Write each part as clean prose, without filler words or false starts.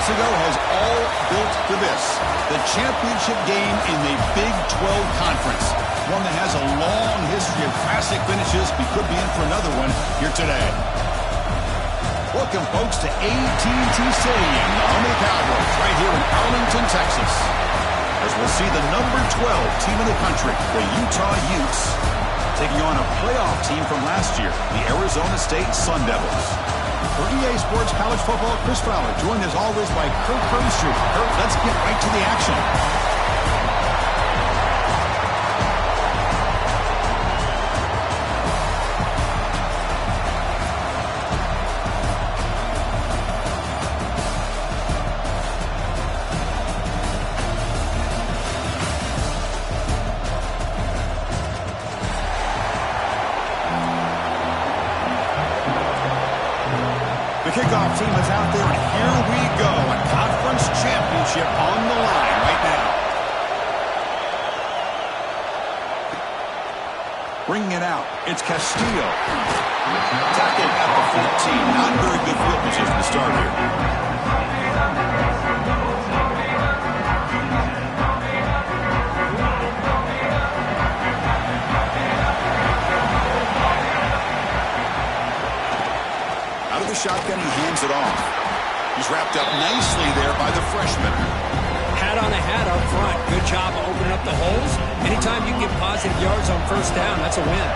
ago has all built for this. The championship game in the Big 12 Conference. One that has a long history of classic finishes. We could be in for another one here today. Welcome, folks, to AT&T Stadium, the home of the Cowboys, right here in Arlington, Texas. As we'll see the number 12 team in the country, the Utah Utes, taking on a playoff team from last year, the Arizona State Sun Devils. For EA Sports College Football, Chris Fowler, joined as always by Kirk Herbstreit. Kirk, let's get right to the action. The kickoff team is out there, and here we go. A conference championship on the line right now. Bringing it out, it's Castillo. Tackled at the 14. Not very good field position to start here. Shotgun, he hands it off. He's wrapped up nicely there by the freshman. Hat on a hat up front. Good job of opening up the holes. Anytime you can get positive yards on first down, that's a win.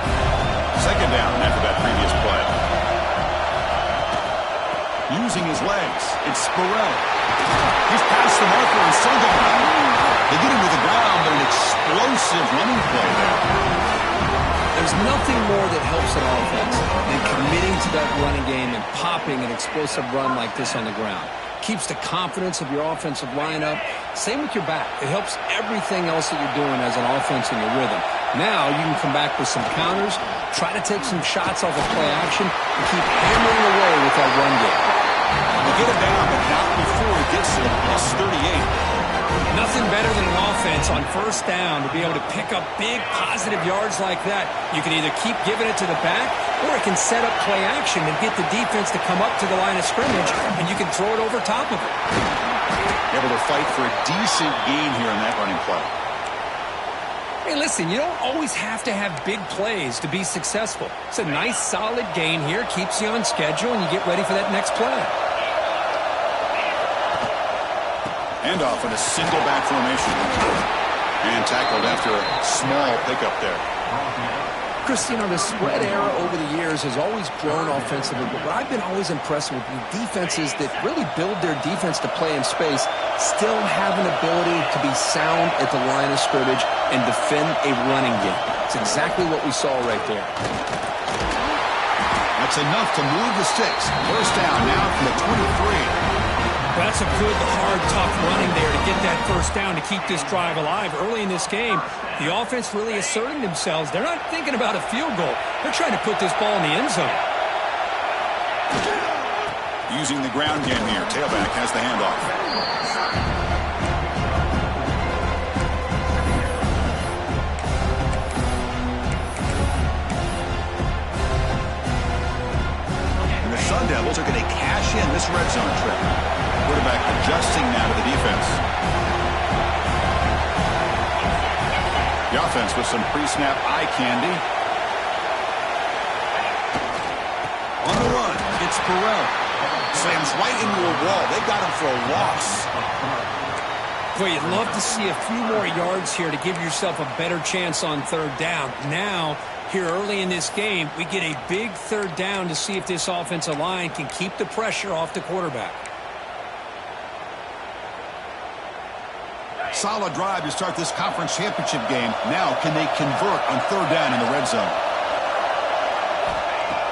Second down after that previous play. Using his legs, it's Spurrell. He's past the marker and still going. They get him to the ground, but an explosive running play there. There's nothing more that helps an offense than committing to that running game and popping an explosive run like this on the ground. Keeps the confidence of your offensive lineup. Same with your back. It helps everything else that you're doing as an offense in your rhythm. Now you can come back with some counters, try to take some shots off of play action, and keep hammering away with that run game. You get him down, but not before he gets to the plus 38. Nothing better than an offense on first down to be able to pick up big positive yards like that. You can either keep giving it to the back, or it can set up play action and get the defense to come up to the line of scrimmage, and you can throw it over top of it. Able to fight for a decent gain here in that running play. Hey, listen, you don't always have to have big plays to be successful. It's a nice, solid gain here, keeps you on schedule, and you get ready for that next play. Handoff in a single back formation. And tackled after a small pickup there. Chris, you know, the spread era over the years has always grown offensively, but what I've been always impressed with defenses that really build their defense to play in space still have an ability to be sound at the line of scrimmage and defend a running game. It's exactly what we saw right there. That's enough to move the sticks. First down now from the 23. That's a good, hard, tough running there to get that first down to keep this drive alive. Early in this game, the offense really asserting themselves. They're not thinking about a field goal. They're trying to put this ball in the end zone. Using the ground game here. Tailback has the handoff. And the Sun Devils are going to cash in this red zone trip. Quarterback adjusting now to the defense. The offense with some pre-snap eye candy. On the run, it's Burrell. Slams right into a wall. They got him for a loss. Boy, you'd love to see a few more yards here to give yourself a better chance on third down. Now, here early in this game, we get a big third down to see if this offensive line can keep the pressure off the quarterback. Solid drive to start this conference championship game. Now, can they convert on third down in the red zone?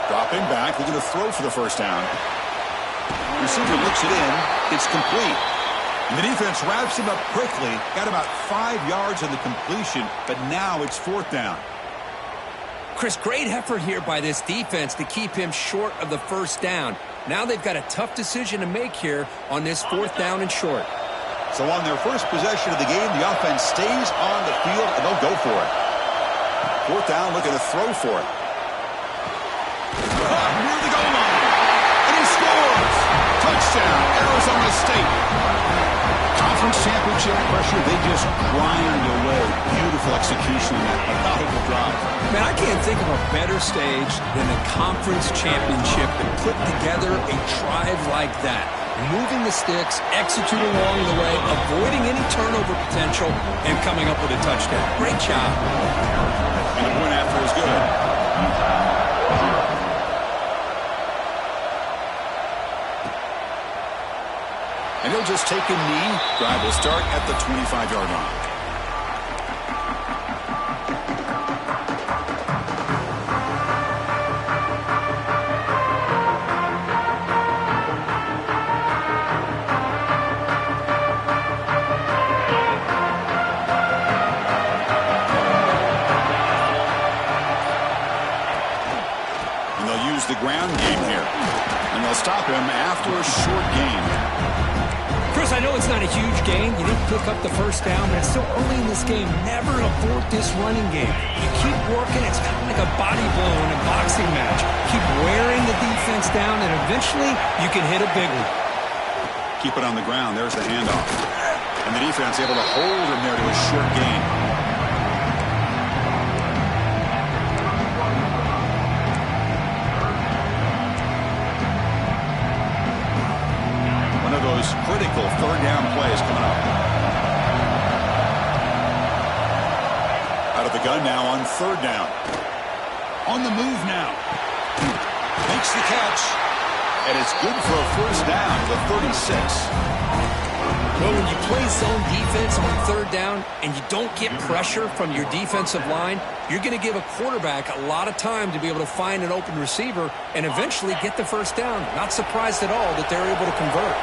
Dropping back, looking to throw for the first down. Receiver looks it in. It's complete. And the defense wraps him up quickly. Got about 5 yards on the completion, but now it's fourth down. Chris, great effort here by this defense to keep him short of the first down. Now they've got a tough decision to make here on this fourth down and short. So on their first possession of the game, the offense stays on the field, and they'll go for it. Fourth down, looking to throw for it. Near the goal line. And he scores. Touchdown, Arizona State. Conference championship pressure, they just grind away. Beautiful execution in that methodical drive. Man, I can't think of a better stage than the conference championship to put together a drive like that. Moving the sticks, executing along the way, avoiding any turnover potential, and coming up with a touchdown. Great job. And the point after is good. And he'll just take a knee. Drive will start at the 25-yard line. And they'll use the ground game here. And they'll stop him after a short gain. Chris, I know it's not a huge gain. You didn't pick up the first down, but it's still early in this game. Never abort this running game. You keep working. It's kind of like a body blow in a boxing match. Keep wearing the defense down, and eventually you can hit a big one. Keep it on the ground. There's the handoff. And the defense able to hold him there to a short gain. One of those critical third down plays coming up. Out of the gun now on third down. On the move now. Makes the catch. And it's good for a first down to the 36. Well, when you play zone defense on third down and you don't get pressure from your defensive line, you're going to give a quarterback a lot of time to be able to find an open receiver and eventually get the first down. Not surprised at all that they're able to convert.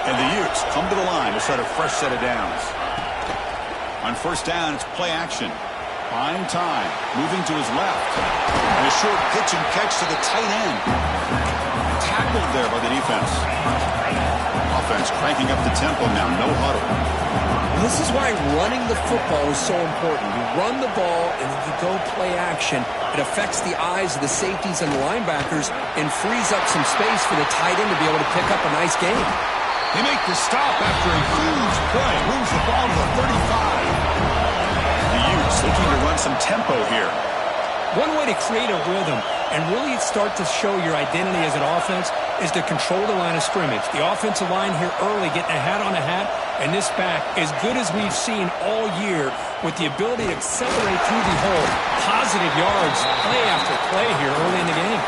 And the Utes come to the line to start a fresh set of downs. On first down, it's play action. Buying time. Moving to his left. And a short pitch and catch to the tight end. Tackled there by the defense. Offense cranking up the tempo now. No huddle. This is why running the football is so important. You run the ball and then you go play action. It affects the eyes of the safeties and the linebackers and frees up some space for the tight end to be able to pick up a nice game. They make the stop after a huge play. Moves the ball to the 35. The Utes looking to run some tempo here. One way to create a rhythm and really start to show your identity as an offense is to control the line of scrimmage. The offensive line here early getting a hat on a hat, and this back as good as we've seen all year with the ability to accelerate through the hole. Positive yards, play after play here early in the game.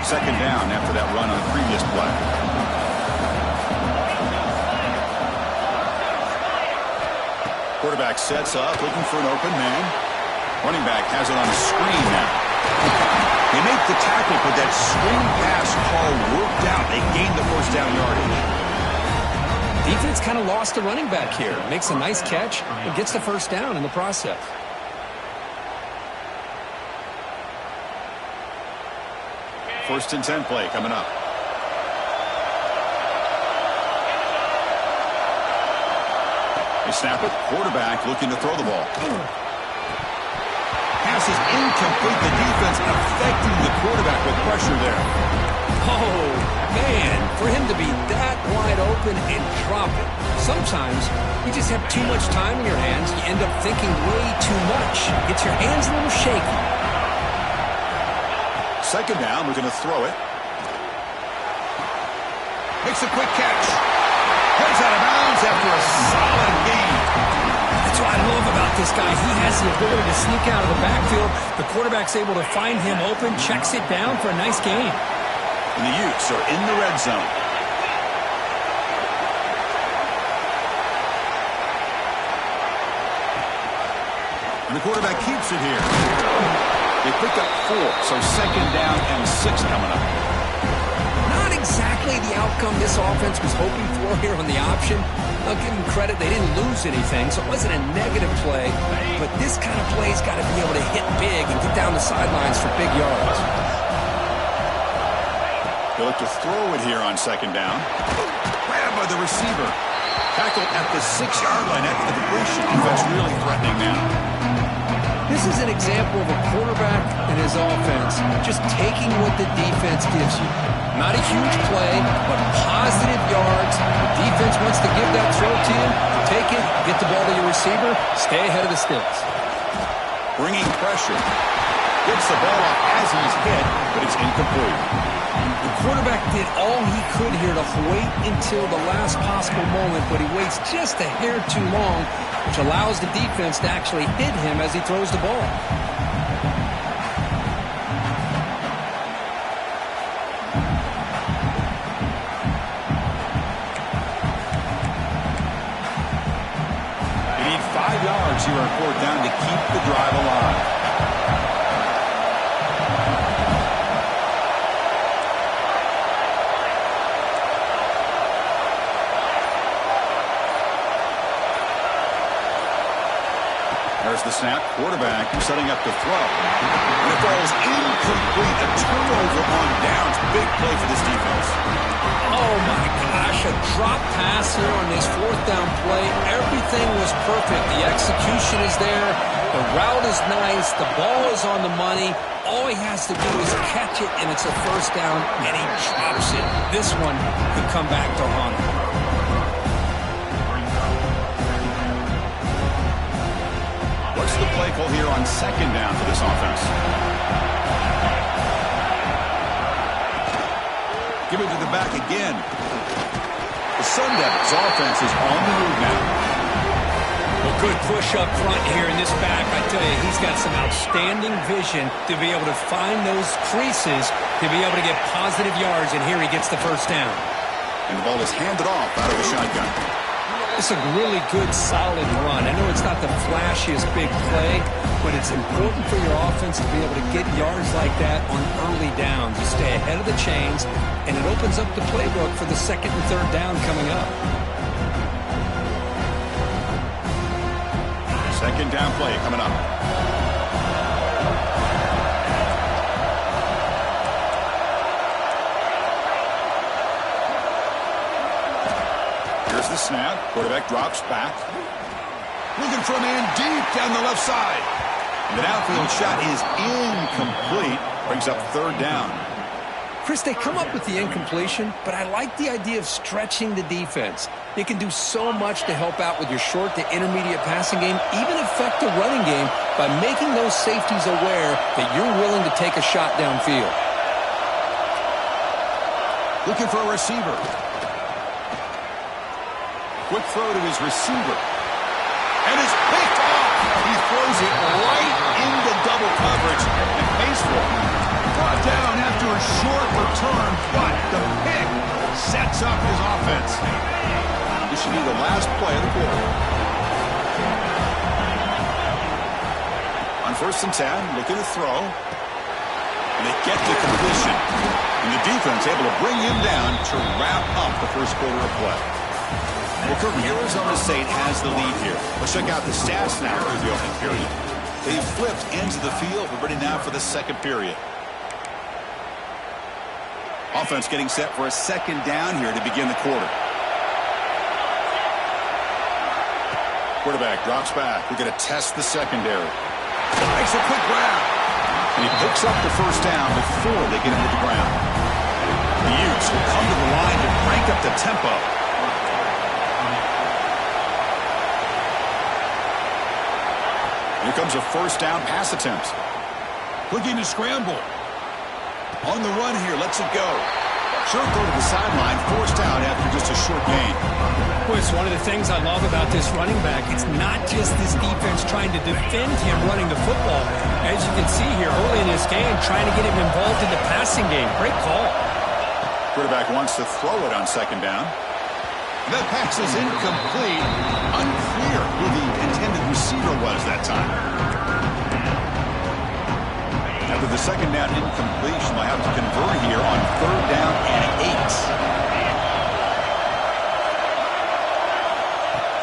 Second down after that run on the previous play. Quarterback sets up, looking for an open man. Running back has it on a screen now. They make the tackle, but that screen pass call worked out. They gained the first down yardage. Defense kind of lost the running back here. Makes a nice catch and gets the first down in the process. First and 10 play coming up. They snap it. Quarterback looking to throw the ball. Pass is incomplete. The defense affecting the quarterback with pressure there. Oh, man, for him to be that wide open and drop it. Sometimes you just have too much time in your hands. You end up thinking way too much. Gets your hands a little shaky. Second down, we're going to throw it. Makes a quick catch. Heads out of bounds after a solid gain. That's what I love about this guy. He has the ability to sneak out of the backfield. The quarterback's able to find him open, checks it down for a nice gain. And the Utes are in the red zone. And the quarterback keeps it here. They pick up 4, so second down and 6 coming up. Not exactly the outcome this offense was hoping for here on the option. I'll give them credit. They didn't lose anything, so it wasn't a negative play. But this kind of play's got to be able to hit big and get down the sidelines for big yards. They look to throw it here on second down. Grabbed by the receiver. Tackled at the 6-yard line after the completion. Defense really threatening now. This is an example of a quarterback and his offense just taking what the defense gives you. Not a huge play, but positive yards. The defense wants to give that throw to you. Take it, get the ball to your receiver, stay ahead of the sticks. Bringing pressure. Gets the ball off as he's hit, but it's incomplete. The quarterback did all he could here to wait until the last possible moment, but he waits just a hair too long, which allows the defense to actually hit him as he throws the ball. You need 5 yards here on 4th down to keep the drive alive. There's the snap. Quarterback setting up to throw. And it falls incomplete. A turnover on downs. Big play for this defense. Oh, my gosh. A drop pass here on this 4th down play. Everything was perfect. The execution is there. The route is nice. The ball is on the money. All he has to do is catch it, and it's a 1st down, and he drops it. This one could come back to haunt him. What's the play call here on 2nd down for this offense? Give it to the back again. The Sun Devils offense is on the move now. Well, good push up front here in this back. I tell you, he's got some outstanding vision to be able to find those creases, to be able to get positive yards, and here he gets the 1st down. And the ball is handed off out of the shotgun. It's a really good, solid run. I know it's not the flashiest big play, but it's important for your offense to be able to get yards like that on early downs. You stay ahead of the chains, and it opens up the playbook for the 2nd and 3rd down coming up. 2nd down play coming up. Here's the snap. Quarterback drops back. Looking for a man deep down the left side. And the downfield shot is incomplete. Brings up 3rd down. Chris, they come up with the incompletion, but I like the idea of stretching the defense. It can do so much to help out with your short to intermediate passing game, even affect the running game by making those safeties aware that you're willing to take a shot downfield. Looking for a receiver. Quick throw to his receiver. And it's picked off. He throws it right into double coverage and pays for it. Brought down after a short return, but the pick sets up his offense. This should be the last play of the quarter. On 1st and 10, looking to throw. And they get the completion. And the defense able to bring him down to wrap up the 1st quarter of play. Well, Kirby, Arizona State has the lead here. Let's check out the stats now through the opening period. They've flipped ends of the field. We're ready now for the 2nd period. Offense getting set for a 2nd down here to begin the quarter. Quarterback drops back. We're going to test the secondary. Makes a quick grab. And he picks up the 1st down before they get him to the ground. The Utes will come to the line to crank up the tempo. Here comes a 1st down pass attempt. Looking to scramble. On the run here, lets it go. Short throw to the sideline, forced out after just a short gain. Boy, it's one of the things I love about this running back. It's not just this defense trying to defend him running the football. As you can see here early in this game, trying to get him involved in the passing game. Great call. Quarterback wants to throw it on 2nd down. That pass is incomplete. Unclear who the intended receiver was that time. After the 2nd down incompletion, they'll have to convert here on 3rd down and 8.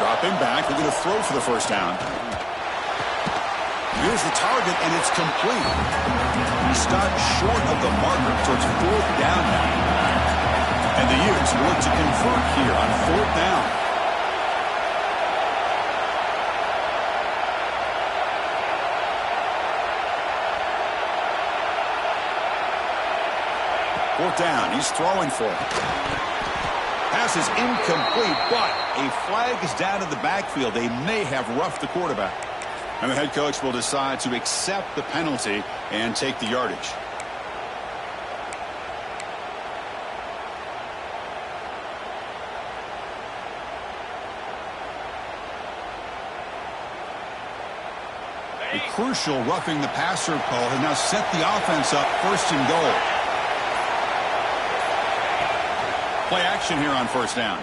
Dropping back, they're going to throw for the 1st down. Here's the target, and it's complete. He stopped short of the marker, so it's 4th down now. And the Utes look to convert here on 4th down. Fourth down. He's throwing for it. Pass is incomplete, but a flag is down in the backfield. They may have roughed the quarterback. And the head coach will decide to accept the penalty and take the yardage. A crucial roughing the passer call has now set the offense up first and goal. Play action here on first down.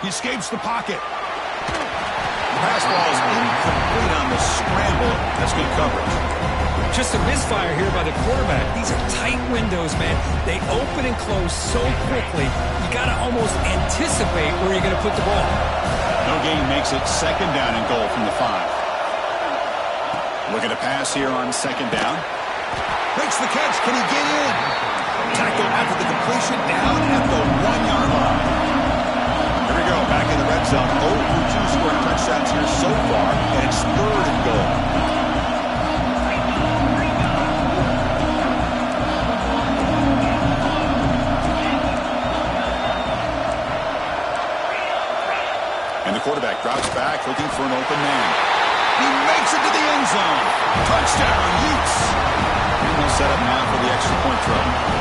He escapes the pocket. The pass ball is incomplete on the scramble. That's good coverage. Just a misfire here by the quarterback. These are tight windows, man. They open and close so quickly. You got to almost anticipate where you're going to put the ball. No gain makes it second down and goal from the 5. Look at a pass here on second down. Makes the catch. Can he get in? Tackle after the completion down at the 1-yard line. Here we go. Back in the red zone. 0 for 2 scoring touchdowns here so far. And it's third and goal. And the quarterback drops back looking for an open man. He makes it to the end zone. Touchdown, Utes. And they'll set up now for the extra point throw.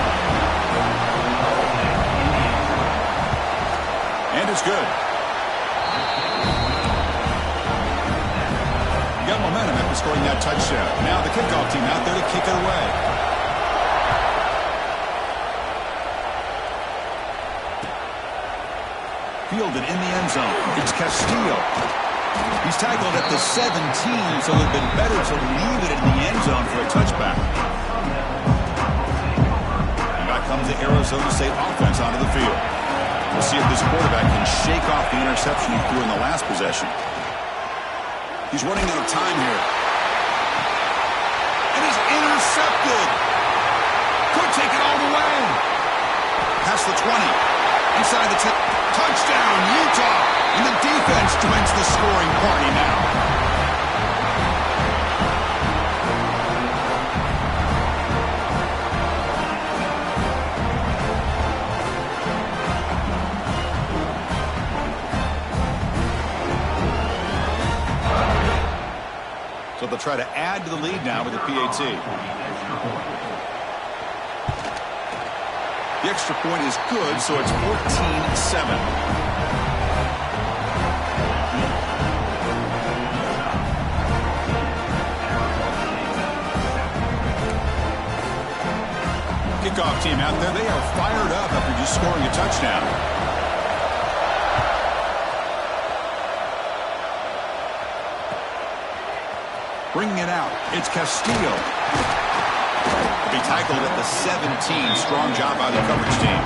And it's good. You got momentum after scoring that touchdown. Now the kickoff team out there to kick it away. Fielded in the end zone. It's Castillo. He's tackled at the 17, so it would have been better to leave it in the end zone for a touchback. And back comes the Arizona State offense onto the field. We'll see if this quarterback can shake off the interception he threw in the last possession. He's running out of time here. And he's intercepted. Could take it all the way. Past the 20. Inside the 10. Touchdown, Utah. And the defense joins the scoring party now. So they'll try to add to the lead now with the PAT. The extra point is good, so it's 14-7. Kickoff team out there, they are fired up after just scoring a touchdown. Bringing it out, it's Castillo. Be tackled at the 17. Strong job by the coverage team.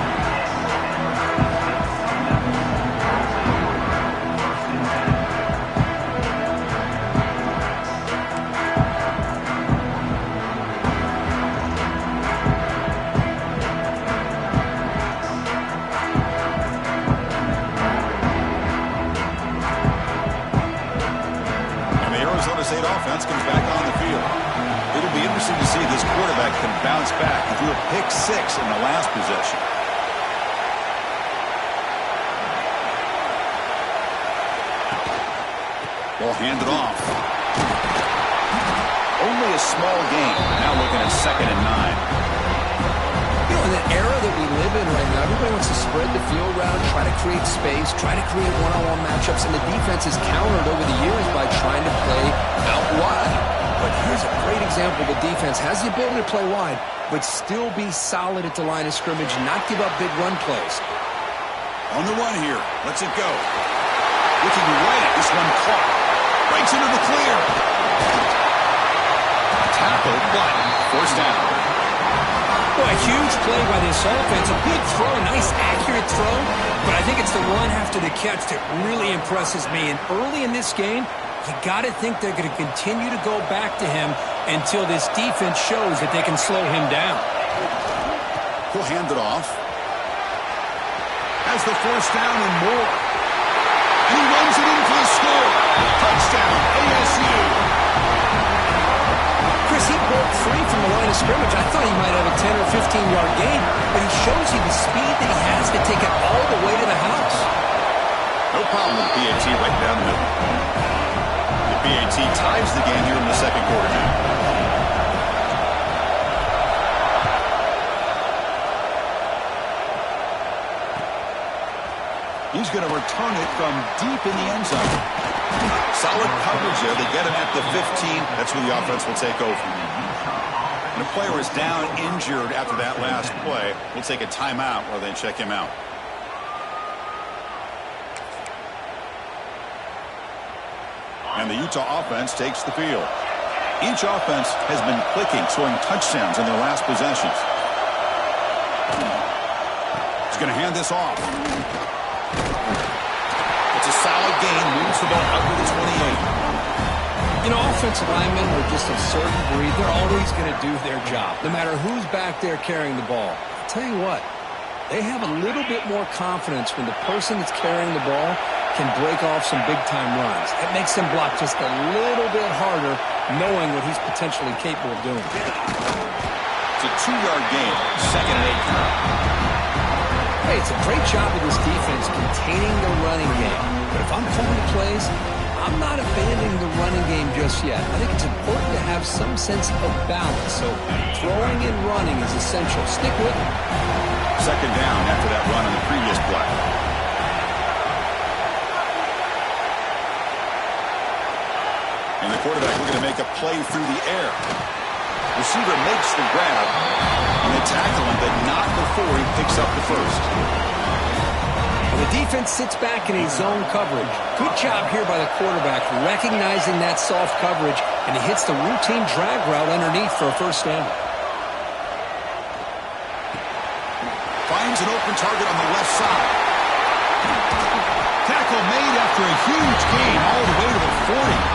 State offense comes back on the field. It'll be interesting to see if this quarterback can bounce back. He threw a pick 6 in the last possession. Ball handed off. Only a small gain. Now looking at 2nd and 9. You know, in the era that we live in right now, everybody wants to spread the field around, try to create space, try to create one-on-one matchups, and the defense is countered over the years by trying to play out wide. But here's a great example. The defense has the ability to play wide, but still be solid at the line of scrimmage, not give up big run plays. On the run here. Lets it go. Looking right at this one caught. Breaks into the clear. Tackle, but first down. Boy, a huge play by this offense. A big throw, nice accurate throw. But I think it's the run after the catch that really impresses me. And early in this game, you got to think they're going to continue to go back to him until this defense shows that they can slow him down. He'll hand it off. Has the first down and more. And he runs it in for the score. Touchdown, ASU. Chris, he broke free from the line of scrimmage, I thought he might have a 10 or 15-yard gain, but he shows you the speed that he has to take it all the way to the house. No problem with the PAT right down the middle. The PAT ties the game here in the second quarter now. He's going to return it from deep in the end zone. Solid coverage there. They get him at the 15. That's where the offense will take over. And the player is down injured after that last play. We'll take a timeout while they check him out. And the Utah offense takes the field. Each offense has been clicking, scoring touchdowns in their last possessions. He's going to hand this off. It's a solid gain, moves the ball under the 28. You know, offensive linemen are just a certain breed. They're always going to do their job, no matter who's back there carrying the ball. I'll tell you what, they have a little bit more confidence when the person that's carrying the ball can break off some big-time runs. That makes them block just a little bit harder, knowing what he's potentially capable of doing. It's a 2-yard gain, 2nd and 8. Hey, it's a great job of this defense containing the running game. But if I'm calling the plays, I'm not abandoning the running game just yet. I think it's important to have some sense of balance. So throwing and running is essential. Stick with it. 2nd down after that run on the previous play. And the quarterback looking to make a play through the air. Receiver makes the grab, and they tackle him, but not before he picks up the first. Well, the defense sits back in a zone coverage. Good job here by the quarterback, recognizing that soft coverage, and he hits the routine drag route underneath for a first down. Finds an open target on the left side. Tackle made after a huge gain all the way to the 40.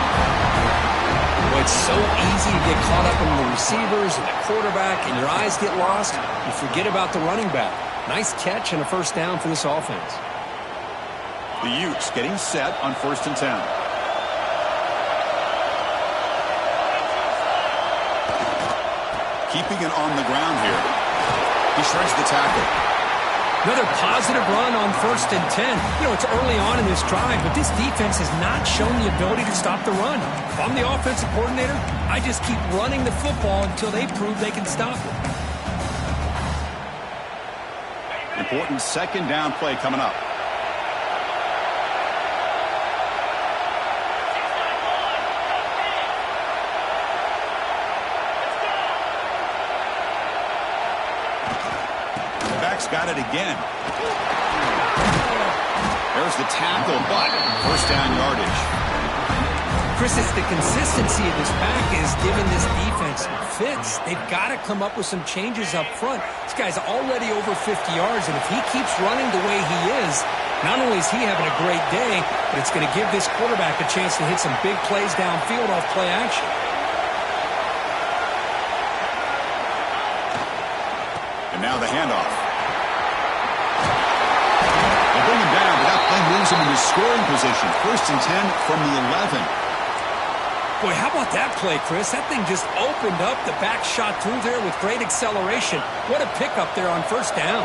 Well, it's so easy to get caught up in the receivers and the quarterback, and your eyes get lost. You forget about the running back. Nice catch and a first down for this offense. The Utes getting set on 1st and 10. Keeping it on the ground here. He shreds the tackle. Another positive run on 1st and 10. You know, it's early on in this drive, but this defense has not shown the ability to stop the run. If I'm the offensive coordinator, I just keep running the football until they prove they can stop it. Important 2nd down play coming up. Got it again. There's the tackle, but first down yardage. Chris, it's the consistency of this back is giving this defense fits. They've got to come up with some changes up front. This guy's already over 50 yards, and if he keeps running the way he is, not only is he having a great day, but it's going to give this quarterback a chance to hit some big plays downfield off play action. And now the handoff. Bring him down, but that play moves him into scoring position. 1st and 10 from the 11. Boy, how about that play, Chris? That thing just opened up. The back shot through there with great acceleration. What a pickup there on 1st down.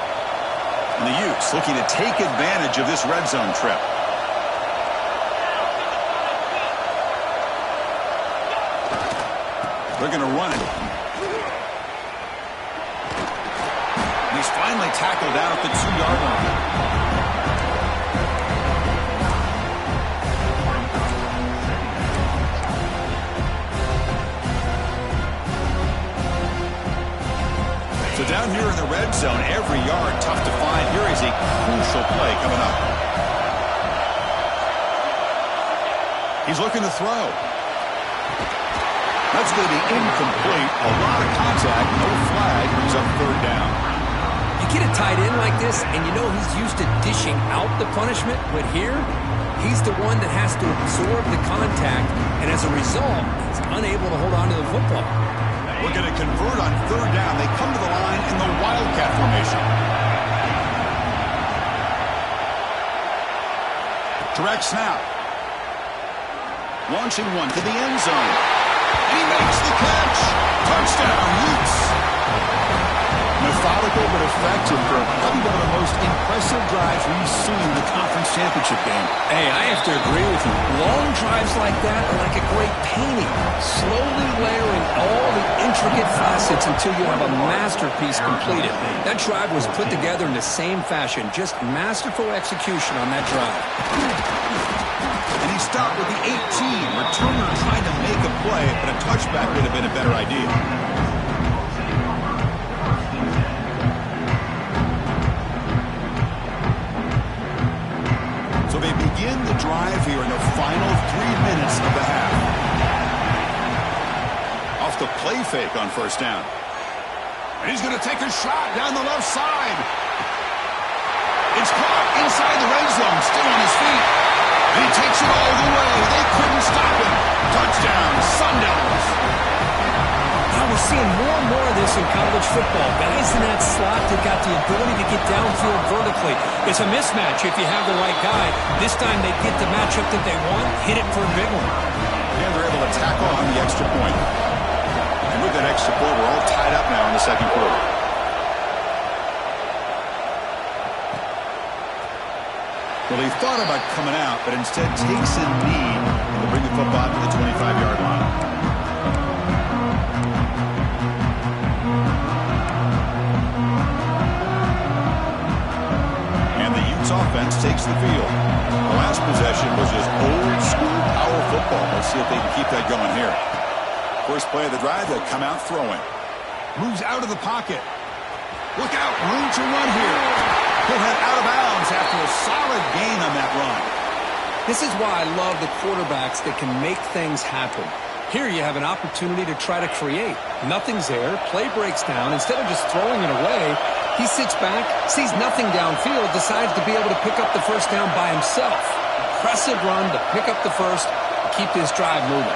And the Utes looking to take advantage of this red zone trip. They're going to run it. And he's finally tackled down at the 2-yard line. So down here in the red zone, every yard tough to find. Here is a crucial play coming up. He's looking to throw. That's going to be incomplete. A lot of contact, no flag, brings up 3rd down. You get a tight end like this, and you know he's used to dishing out the punishment, but here, he's the one that has to absorb the contact, and as a result, he's unable to hold on to the football. Looking to convert on 3rd down. They come to the line in the Wildcat formation. Direct snap. Launching one to the end zone. And he makes the catch. Touchdown, Utes. Methodical but effective for probably one of the most impressive drives we've seen in the conference championship game. Hey, I have to agree with you. Long drives like that are like a great painting, slowly layering all the intricate facets until you have a masterpiece completed. That drive was put together in the same fashion, just masterful execution on that drive. And he stopped with the 18. Returner trying to make a play, but a touchback would have been a better idea. So they begin the drive here in the final 3 minutes of the half. Off the play fake on first down. And he's going to take a shot down the left side. It's caught inside the red zone, still on his feet. And he takes it all the way. They couldn't stop him. Touchdown, Sun Devils. Now we're seeing more and more of this in college football. Guys in that slot that got the ability to get downfield vertically. It's a mismatch if you have the right guy. This time they get the matchup that they want, hit it for a big one. And they're able to tack on the extra point. And with that extra point, we're all tied up now in the second quarter. Well, he thought about coming out, but instead takes a knee and will bring the football to the 25-yard line. And the Utes offense takes the field. The last possession was just old-school power football. Let's see if they can keep that going here. First play of the drive, they'll come out throwing. Moves out of the pocket. Look out, room to run here. He'll head out of bounds after a solid gain on that run. This is why I love the quarterbacks that can make things happen. Here you have an opportunity to try to create. Nothing's there. Play breaks down. Instead of just throwing it away, he sits back, sees nothing downfield, decides to be able to pick up the first down by himself. Impressive run to pick up the first, keep this drive moving.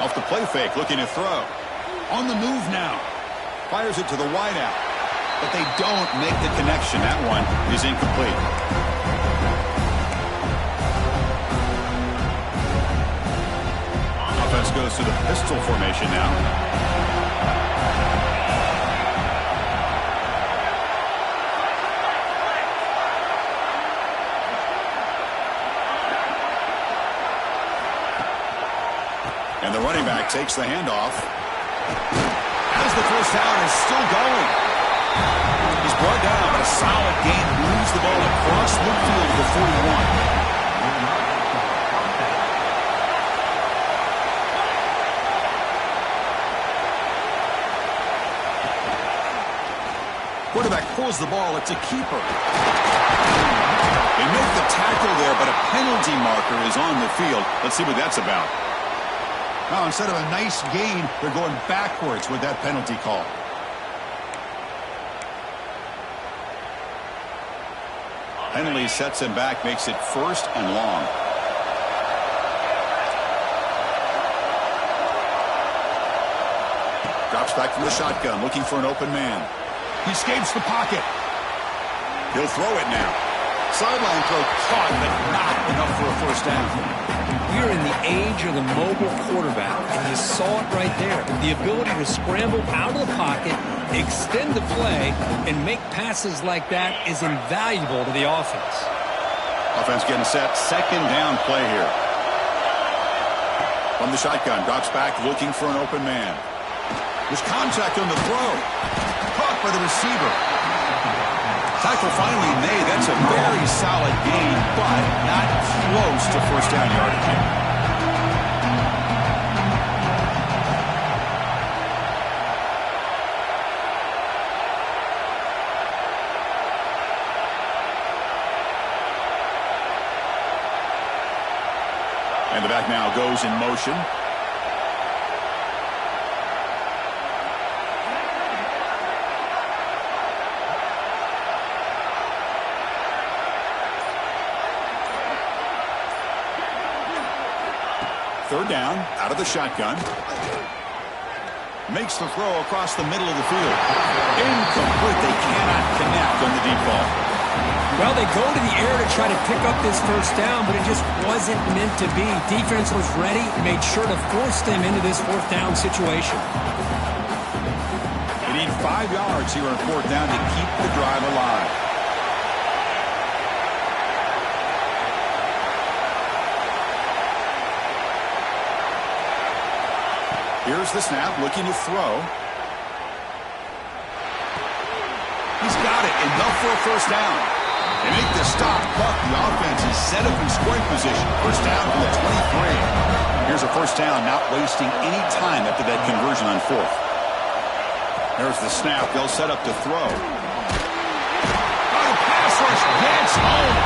Off the play fake, looking to throw. On the move now. Fires it to the wideout. But they don't make the connection. That one is incomplete. Offense goes to the pistol formation now. And the running back takes the handoff. As the first down is still going. He's brought down, but a solid gain moves the ball across midfield to the 41. Quarterback pulls the ball. It's a keeper. They make the tackle there, but a penalty marker is on the field. Let's see what that's about. Now, instead of a nice gain, they're going backwards with that penalty call. Penalty sets him back, makes it first and long. Drops back from the shotgun, looking for an open man. He escapes the pocket. He'll throw it now. Sideline throw caught, but not enough for a first down. We're in the age of the mobile quarterback, and you saw it right there. The ability to scramble out of the pocket, extend the play, and make passes like that is invaluable to the offense. Offense getting set. Second down play here. From the shotgun, drops back, looking for an open man. There's contact on the throw. Caught by the receiver. Tackle finally made. That's a very solid gain, but not close to first down yardage here. And the back now goes in motion. Third down, out of the shotgun. Makes the throw across the middle of the field. Incomplete. They cannot connect on the deep ball. Well, they go to the air to try to pick up this first down, but it just wasn't meant to be. Defense was ready, made sure to force them into this fourth down situation. They need 5 yards here on fourth down to keep the drive alive. Here's the snap, looking to throw. He's got it, enough for a first down. They make the stop, but the offense is set up in scoring position. First down from the 23. Here's a first down, not wasting any time after that conversion on fourth. There's the snap. They'll set up to throw. Oh, the pass rush gets home.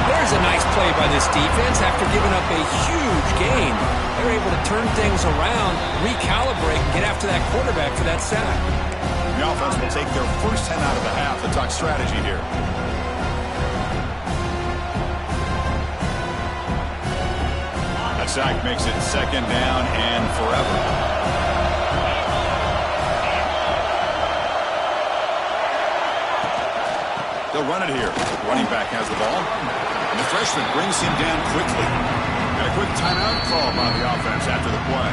There's a nice play by this defense after giving up a huge gain. They're able to turn things around, recalibrate, and get after that quarterback for that sack. The offense will take their first 10 out of the half. The talk strategy here. That sack makes it second down and forever. They'll run it here. Running back has the ball. And the freshman brings him down quickly. And a quick timeout call by the offense after the play.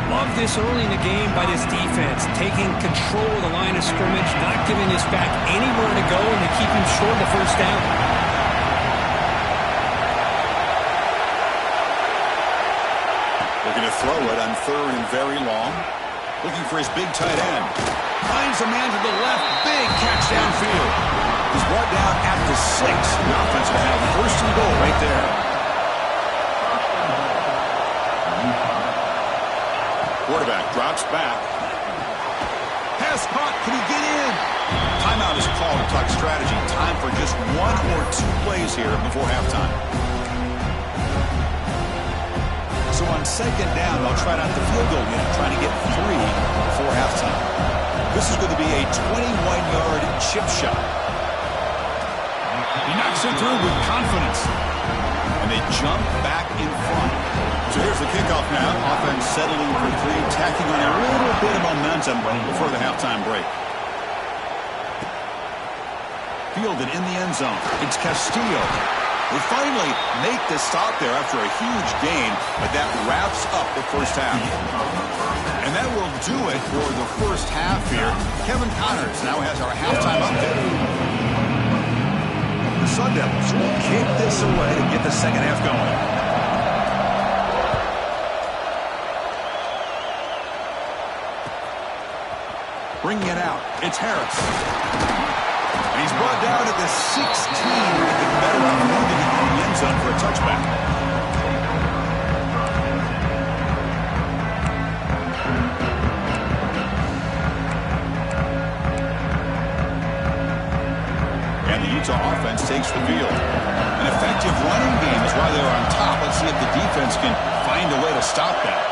Love this early in the game by this defense, taking control of the line of scrimmage, not giving this back anywhere to go, and to keep him short of the first down. Looking to throw it on third and very long. Looking for his big tight end. Finds a man to the left. Big catch downfield. He's brought down at the 6. The offense will have first and goal right there. Quarterback drops back. Pass caught. Can he get in? Timeout is called to talk strategy. Time for just 1 or 2 plays here before halftime. So on second down, they'll try out the field goal unit, trying to get 3 before halftime. This is going to be a 21-yard chip shot. He knocks it through with confidence. And they jump back in front. So here's the kickoff now. Offense settling for 3, tacking on a little bit of momentum before the halftime break. Fielded in the end zone. It's Castillo. They finally make the stop there after a huge gain, but that wraps up the first half. And that will do it for the first half here. Kevin Connors now has our halftime update. The Sun Devils will kick this away to get the second half going. Bringing it out, it's Harris. And he's brought down at the 16. Making better on moving it in the end zone for a touchback. And the Utah offense takes the field. An effective running game is why they're on top. Let's see if the defense can find a way to stop that.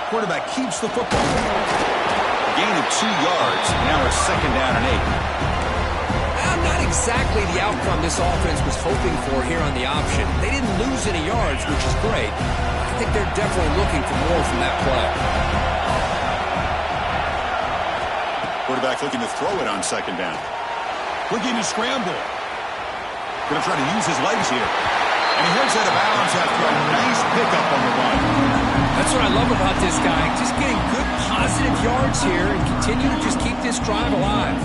Quarterback keeps the football. Gain of 2 yards. Now it's second down and 8. Not exactly the outcome this offense was hoping for here on the option. They didn't lose any yards, which is great. I think they're definitely looking for more from that play. Quarterback looking to throw it on second down. Looking to scramble. Going to try to use his legs here. And he heads out of bounds after a nice pickup on the run. That's what I love about this guy. Just getting good positive yards here and continue to just keep this drive alive.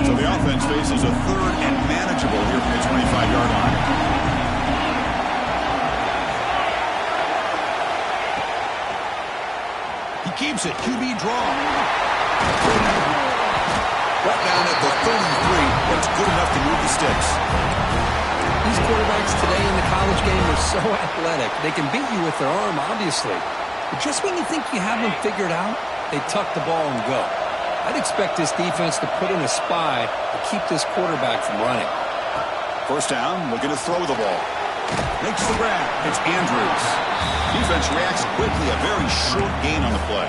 So the offense faces a third and manageable here from the 25-yard line. He keeps it. QB draw. Brought down at the 33. That's good enough to move the sticks. These quarterbacks today in the college game are so athletic. They can beat you with their arm, obviously. But just when you think you have them figured out, they tuck the ball and go. I'd expect this defense to put in a spy to keep this quarterback from running. First down, looking to throw the ball. Makes the grab. It's Andrews. Defense reacts quickly. A very short gain on the play.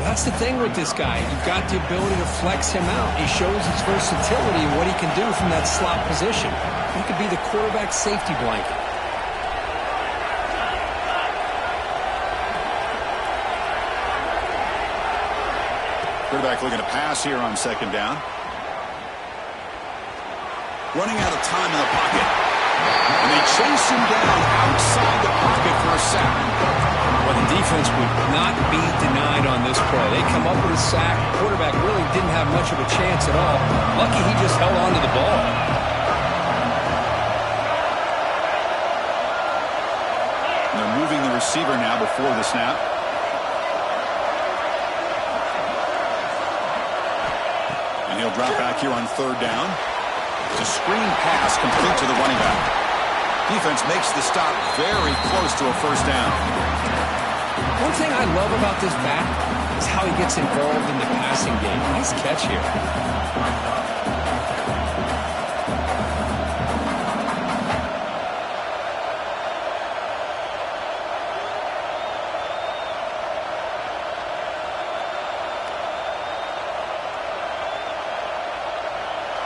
That's the thing with this guy. You've got the ability to flex him out. He shows his versatility and what he can do from that slot position. He could be the quarterback's safety blanket. Quarterback looking to pass here on second down. Running out of time in the pocket. And they chase him down outside the pocket for a sack. Well, the defense would not be denied on this play. They come up with a sack. The quarterback really didn't have much of a chance at all. Lucky he just held on to the ball. And they're moving the receiver now before the snap. And he'll drop back here on third down. It's a screen pass complete to the running back. Defense makes the stop very close to a first down. One thing I love about this back is how he gets involved in the passing game. Nice catch here.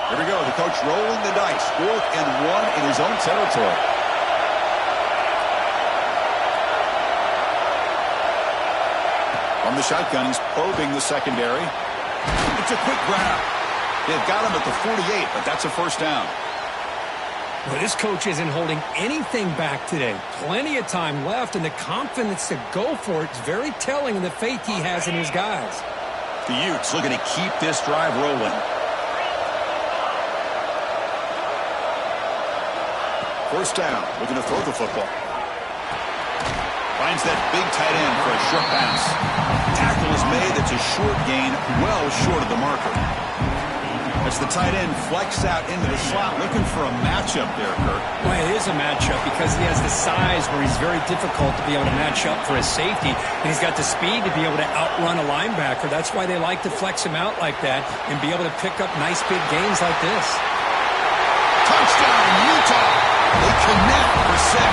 Here we go. The coach rolling the dice. 4th and 1 in his own territory. From the shotgun, he's probing the secondary. It's a quick grab. They've got him at the 48, but that's a first down. Well, this coach isn't holding anything back today. Plenty of time left, and the confidence to go for it is very telling in the faith he has in his guys. The Utes looking to keep this drive rolling. First down, looking to throw the football. Finds that big tight end for a short pass. Tackle is made. That's a short gain, well short of the marker. As the tight end flex out into the slot, looking for a matchup there, Kirk. Well, it is a matchup because he has the size where he's very difficult to be able to match up for his safety, and he's got the speed to be able to outrun a linebacker. That's why they like to flex him out like that and be able to pick up nice big gains like this. Touchdown, Utah! They connect for 6.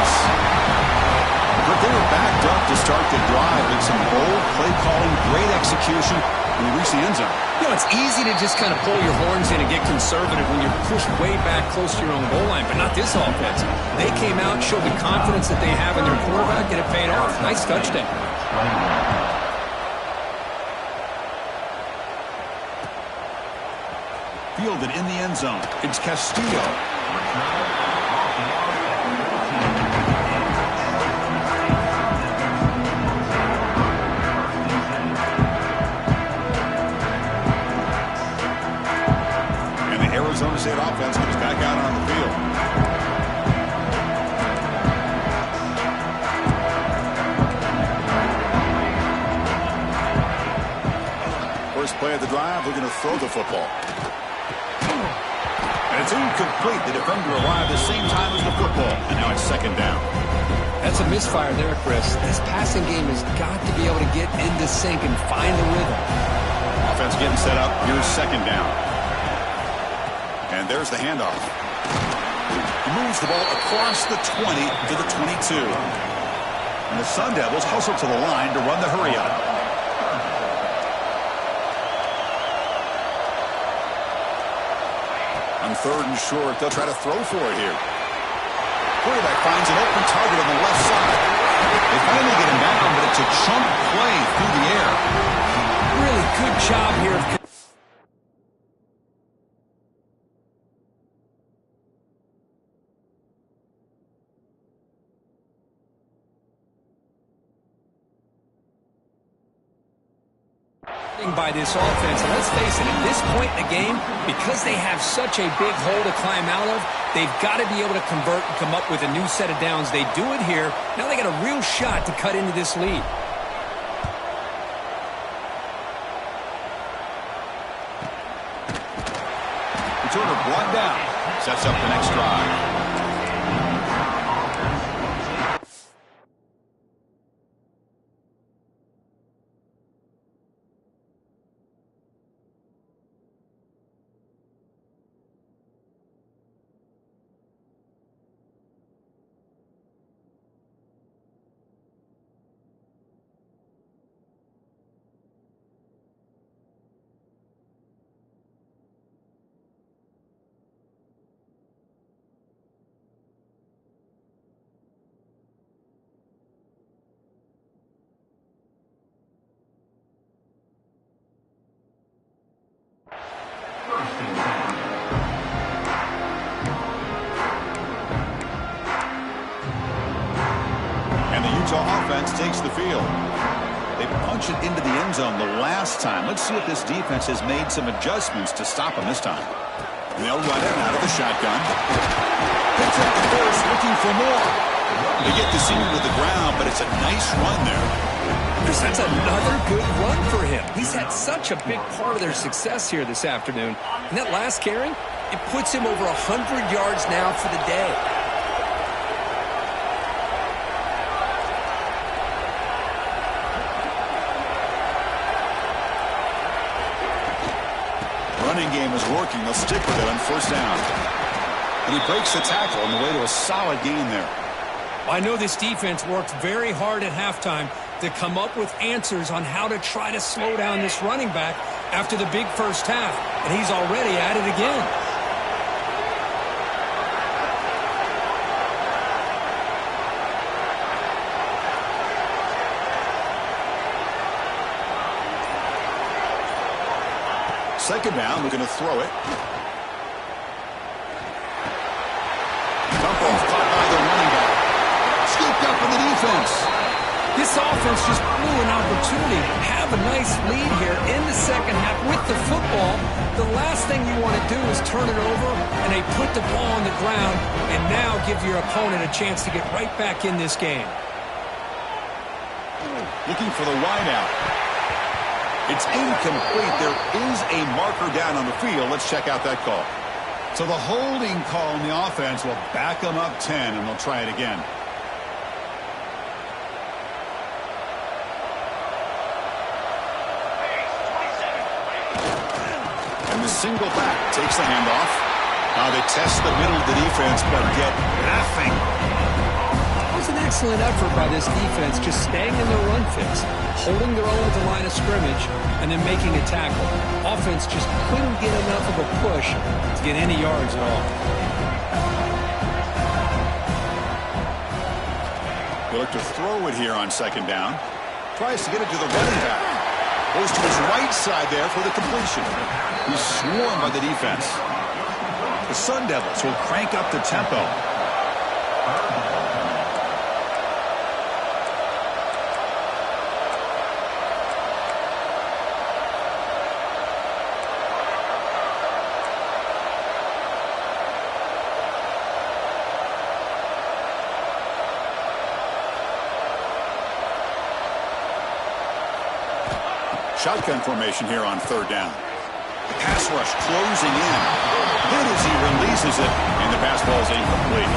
But they were backed up to start the drive with some bold play calling, great execution, and they reach the end zone. You know, it's easy to just kind of pull your horns in and get conservative when you're pushed way back close to your own goal line, but not this offense. They came out, showed the confidence that they have in their quarterback, and it paid off. Nice touchdown. Fielded in the end zone. It's Castillo. Arizona State offense comes back out on the field. First play of the drive, looking to throw the football. And it's incomplete. The defender arrived the same time as the football. And now it's second down. That's a misfire there, Chris. This passing game has got to be able to get into sync and find the rhythm. Offense getting set up. Here's second down. And there's the handoff. He moves the ball across the 20 to the 22. And the Sun Devils hustle to the line to run the hurry-up. On 3rd and short, they'll try to throw for it here. Quarterback finds an open target on the left side. They finally get him down, but it's a chunk play through the air. Really good job here. By this offense, and let's face it, at this point in the game, because they have such a big hole to climb out of, they've got to be able to convert and come up with a new set of downs. They do it here. Now they got a real shot to cut into this lead. Returner brought down. Sets up the next drive. offense takes the field. They punch it into the end zone the last time. Let's see if this defense has made some adjustments to stop them this time. They'll run it out of the shotgun. Picks up the first, looking for more. They get the senior to the ground, but it's a nice run there. That's another good run for him. He's had such a big part of their success here this afternoon. And that last carry, it puts him over 100 yards now for the day. Running game is working. They'll stick with it on first down. And he breaks the tackle on the way to a solid gain there. I know this defense worked very hard at halftime to come up with answers on how to try to slow down this running back after the big first half. And he's already at it again. Second down, we're going to throw it. Dump off caught by the running back. Scooped up in the defense. This offense just blew an opportunity to have a nice lead here in the second half with the football. The last thing you want to do is turn it over, and they put the ball on the ground and now give your opponent a chance to get right back in this game. Looking for the wideout. It's incomplete. There is a marker down on the field. Let's check out that call. So the holding call on the offense will back them up 10, and they'll try it again. And the single back takes the handoff. Now they test the middle of the defense, but get nothing. It was an excellent effort by this defense, just staying in their run fix, holding their own at the line of scrimmage, and then making a tackle. Offense just couldn't get enough of a push to get any yards at all. They look to throw it here on second down. Tries to get it to the running back. Goes to his right side there for the completion. He's swarmed by the defense. The Sun Devils will crank up the tempo. Shotgun formation here on third down. The pass rush closing in. Hit as he releases it, and the pass ball is incomplete.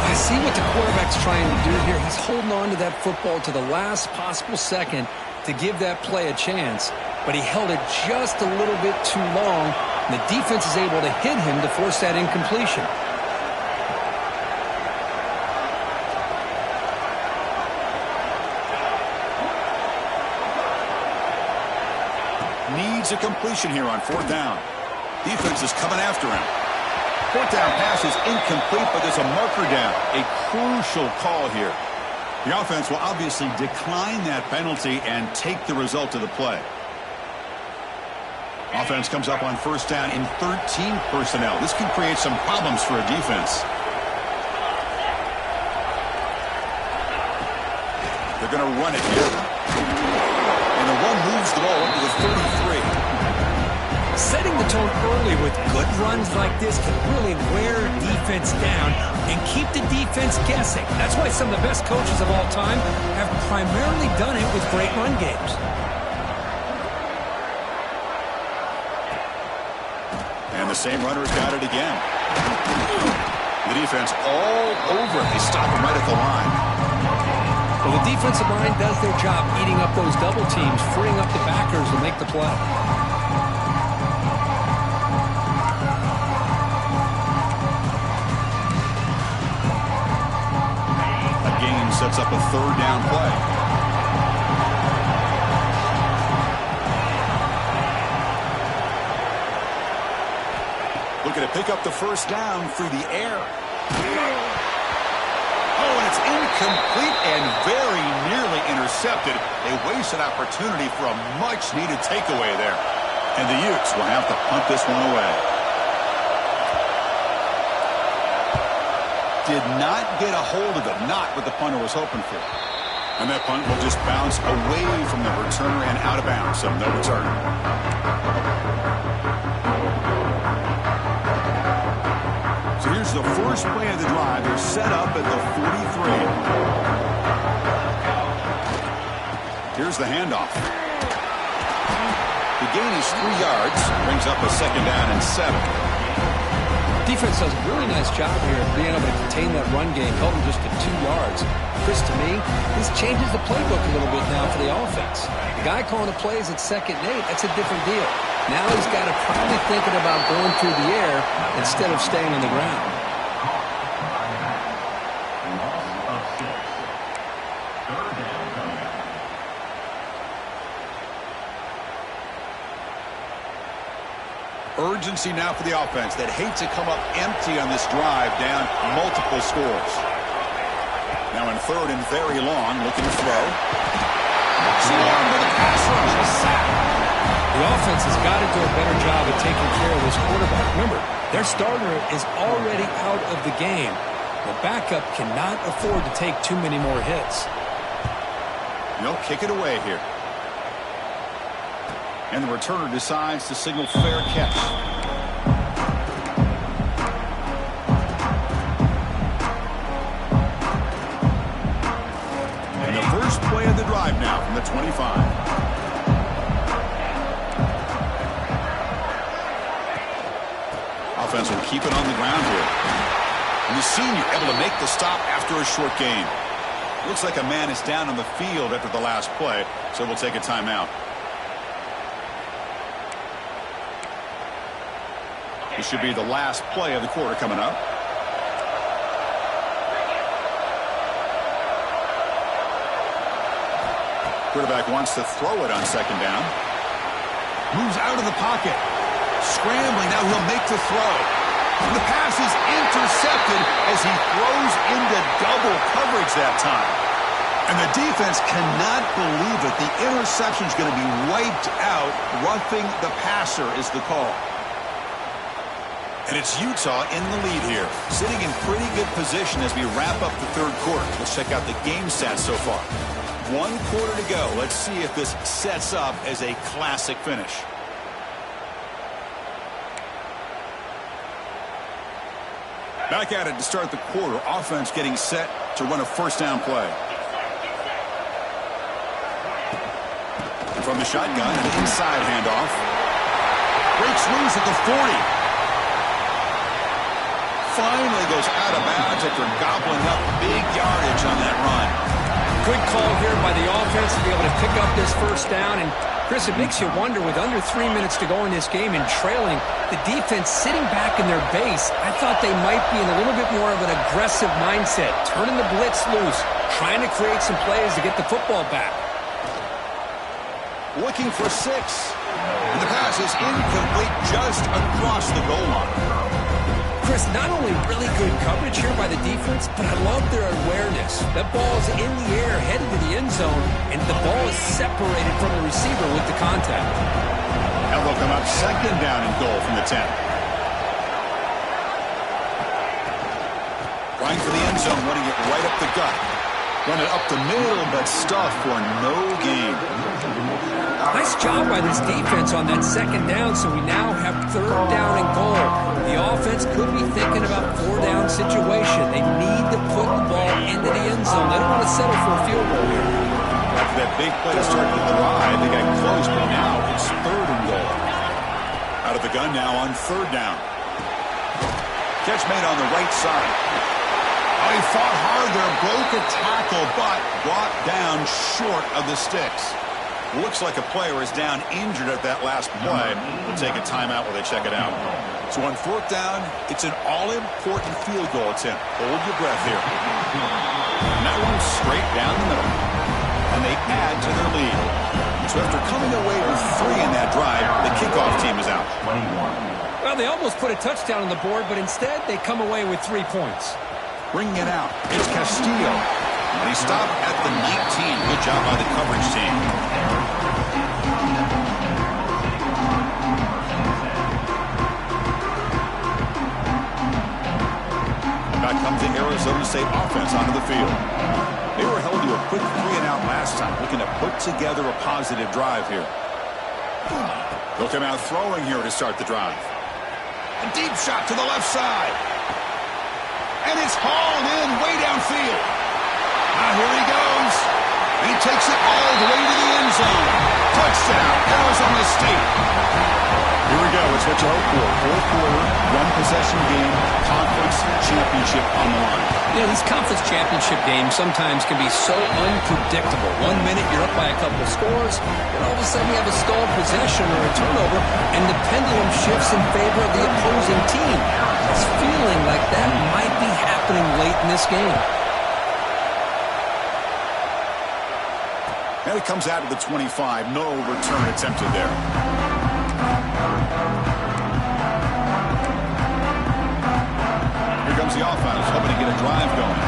I see what the quarterback's trying to do here. He's holding on to that football to the last possible second to give that play a chance, but he held it just a little bit too long, and the defense is able to hit him to force that incompletion. Needs a completion here on fourth down. Defense is coming after him. Fourth down pass is incomplete, but there's a marker down. A crucial call here. The offense will obviously decline that penalty and take the result of the play. Offense comes up on first down in 13 personnel. This can create some problems for a defense. They're going to run it here. And the run moves the ball up to the 33. Setting the tone early with good runs like this can really wear defense down and keep the defense guessing. That's why some of the best coaches of all time have primarily done it with great run games. And the same runner's got it again. The defense all over it. They stop him right at the line. Well, the defensive line does their job eating up those double teams, freeing up the backers to make the play. A gain sets up a third down play. Looking to pick up the first down through the air. Oh, and it's incomplete and very nearly intercepted. They waste an opportunity for a much-needed takeaway there. And the Utes will have to punt this one away. Did not get a hold of it. Not what the punter was hoping for. And that punt will just bounce away from the returner and out of bounds, so no return. So here's the first play of the drive. They're set up at the 43. Here's the handoff. The gain is 3 yards, brings up a second down and 7. Defense does a really nice job here of being able to contain that run game, held them just to 2 yards. Chris, to me, this changes the playbook a little bit now for the offense. The guy calling the plays at 2nd and 8, that's a different deal. Now he's got to probably thinking about going through the air instead of staying on the ground. Urgency now for the offense that hate to come up empty on this drive, down multiple scores. Now in 3rd and very long, looking to throw. Armed with a pass rush, a sack. The offense has got to do a better job of taking care of this quarterback. Remember, their starter is already out of the game. The backup cannot afford to take too many more hits. They'll kick it away here. And the returner decides to signal fair catch. And the first play of the drive now from the 25. Offense will keep it on the ground here. And the senior able to make the stop after a short gain. Looks like a man is down on the field after the last play, so we'll take a timeout. This should be the last play of the quarter coming up. Quarterback wants to throw it on 2nd down. Moves out of the pocket. Scrambling, now he'll make the throw. The pass is intercepted as he throws into double coverage that time. And the defense cannot believe it. The interception is going to be wiped out. Roughing the passer is the call. And it's Utah in the lead here, sitting in pretty good position as we wrap up the 3rd quarter. Let's check out the game stats so far. 1 quarter to go. Let's see if this sets up as a classic finish. Back at it to start the quarter. Offense getting set to run a 1st down play. From the shotgun, an inside handoff. Breaks loose at the 40. Finally goes out of bounds after gobbling up big yardage on that run. Good call here by the offense to be able to pick up this 1st down. And, Chris, it makes you wonder, with under 3 minutes to go in this game and trailing, the defense sitting back in their base, I thought they might be in a little bit more of an aggressive mindset, turning the blitz loose, trying to create some plays to get the football back. Looking for 6. And the pass is incomplete just across the goal line. Chris, not only really good coverage here by the defense, but I love their awareness. That ball's in the air, headed to the end zone, and the ball is separated from the receiver with the contact. Now they'll come up 2nd down and goal from the 10. Trying for the end zone, running it right up the gut. Run it up the middle, but stuffed for no gain. Nice job by this defense on that 2nd down, so we now have 3rd down and goal. The offense could be thinking about 4-down situation. They need to put the ball into the end zone. They don't want to settle for a field goal here. After that big play to start the drive, they got close, but now it's 3rd and goal. Out of the gun now on 3rd down. Catch made on the right side. Oh, he fought hard there, broke a tackle, but brought down short of the sticks. Looks like a player is down injured at that last play. We'll take a timeout while they check it out. So on 4th down, it's an all-important field goal attempt. Hold your breath here. And that one's straight down the middle. And they add to their lead. So after coming away with 3 in that drive, the kickoff team is out. Well, they almost put a touchdown on the board, but instead they come away with 3 points. Bringing it out, it's Castillo. And he stopped at the 19. Good job by the coverage team. Back comes the Arizona State offense onto the field. They were held to a quick 3-and-out last time, looking to put together a positive drive here. They'll come out throwing here to start the drive. A deep shot to the left side. And it's hauled in way downfield. Now here he goes. And he takes it all the way to the end zone. Touchdown, Arizona State. Here we go. It's what you hope for. Fourth quarter, one-possession game, conference championship on the line. You know, these conference championship games sometimes can be so unpredictable. 1 minute you're up by a couple of scores, and all of a sudden you have a stalled possession or a turnover, and the pendulum shifts in favor of the opposing team. It's feeling like that might be happening late in this game. And it comes out of the 25. No return attempted there. Here comes the offense, hoping to get a drive going.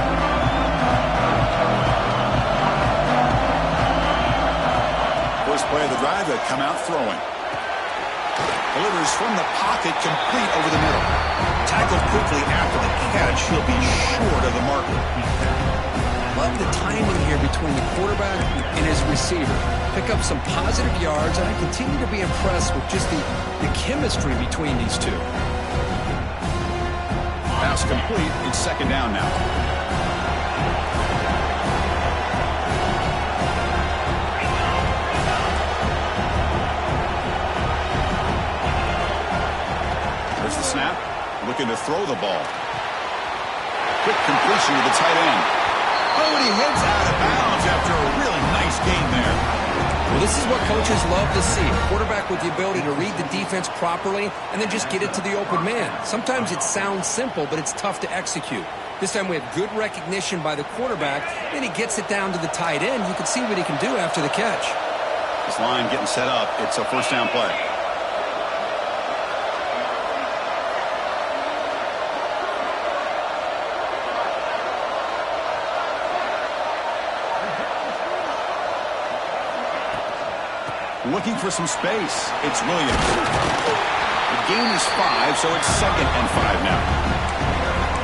First play of the drive, they come out throwing. Delivers from the pocket, complete over the middle. Tackled quickly after the catch. He'll be short of the marker. Love the timing here between the quarterback and his receiver. Pick up some positive yards, and I continue to be impressed with just the chemistry between these two. Pass complete. It's second down now. There's the snap. Looking to throw the ball. Quick completion to the tight end. Oh, and he heads out of bounds after a really nice game there. Well, this is what coaches love to see. A quarterback with the ability to read the defense properly and then just get it to the open man. Sometimes it sounds simple, but it's tough to execute. This time we have good recognition by the quarterback, and he gets it down to the tight end. You can see what he can do after the catch. This line getting set up. It's a first down play. Looking for some space. It's Williams. The gain is 5, so it's 2nd and 5 now.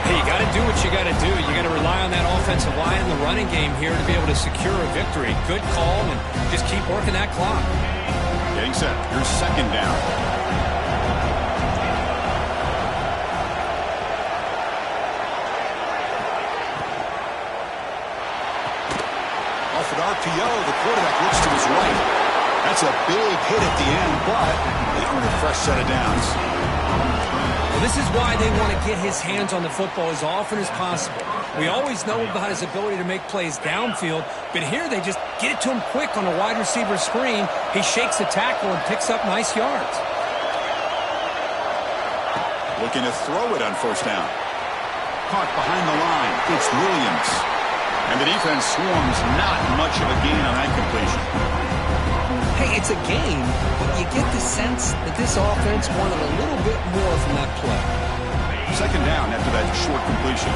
Hey, you got to do what you got to do. You got to rely on that offensive line and the running game here to be able to secure a victory. Good call, and just keep working that clock. Getting set. Here's second down. Off an RPO, the quarterback looks to his right. That's a big hit at the end, but they earn a fresh set of downs. Well, this is why they want to get his hands on the football as often as possible. We always know about his ability to make plays downfield, but here they just get it to him quick on a wide receiver screen. He shakes the tackle and picks up nice yards. Looking to throw it on first down. Caught behind the line. It's Williams. And the defense swarms not much of a gain on that completion. Hey, it's a game, but you get the sense that this offense wanted a little bit more from that play. Second down after that short completion.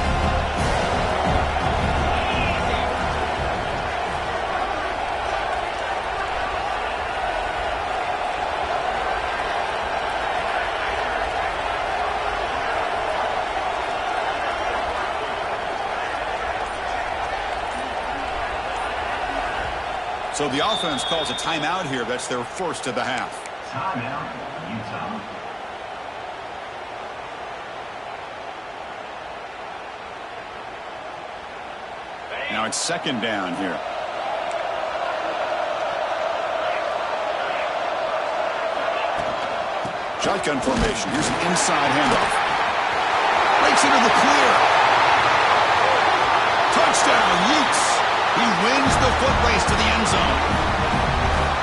So the offense calls a timeout here. That's their first of the half. Timeout, Utah. Now it's second down here. Shotgun formation. Here's an inside handoff. Breaks into the clear. Touchdown, Utes. He wins the foot race to the end zone.